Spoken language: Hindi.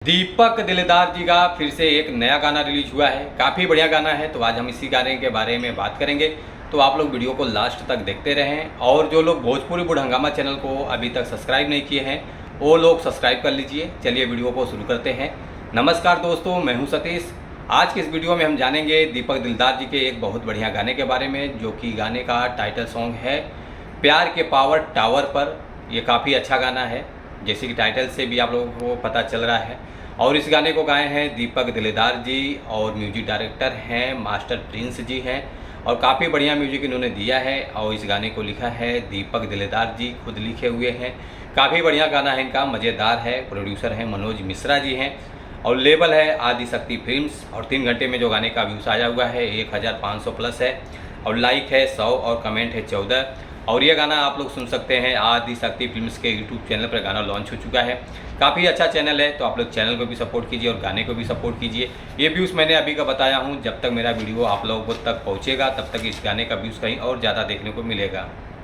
दीपक दिलदार जी का फिर से एक नया गाना रिलीज हुआ है। काफ़ी बढ़िया गाना है, तो आज हम इसी गाने के बारे में बात करेंगे। तो आप लोग वीडियो को लास्ट तक देखते रहें और जो लोग भोजपुरी बुढ़ हंगामा चैनल को अभी तक सब्सक्राइब नहीं किए हैं वो लोग सब्सक्राइब कर लीजिए। चलिए वीडियो को शुरू करते हैं। नमस्कार दोस्तों, मैं हूं सतीश। आज के इस वीडियो में हम जानेंगे दीपक दिलदार जी के एक बहुत बढ़िया गाने के बारे में, जो कि गाने का टाइटल सॉन्ग है प्यार के पावर टावर पर। ये काफ़ी अच्छा गाना है, जैसे कि टाइटल से भी आप लोगों को पता चल रहा है। और इस गाने को गाए हैं दीपक दिलदार जी और म्यूजिक डायरेक्टर हैं मास्टर प्रिंस जी हैं। और काफ़ी बढ़िया म्यूजिक इन्होंने दिया है और इस गाने को लिखा है दीपक दिलदार जी, खुद लिखे हुए हैं। काफ़ी बढ़िया गाना है इनका, मज़ेदार है। प्रोड्यूसर हैं मनोज मिश्रा जी हैं और लेबल है आदि शक्ति फिल्म्स। और 3 घंटे में जो गाने का व्यूज़ आया हुआ है 1500 प्लस है और लाइक है 100 और कमेंट है 14। और ये गाना आप लोग सुन सकते हैं आदि शक्ति फिल्म्स के यूट्यूब चैनल पर। गाना लॉन्च हो चुका है, काफ़ी अच्छा चैनल है, तो आप लोग चैनल को भी सपोर्ट कीजिए और गाने को भी सपोर्ट कीजिए। ये व्यूज़ मैंने अभी का बताया हूँ, जब तक मेरा वीडियो आप लोगों तक पहुँचेगा तब तक इस गाने का व्यूज़ कहीं और ज़्यादा देखने को मिलेगा।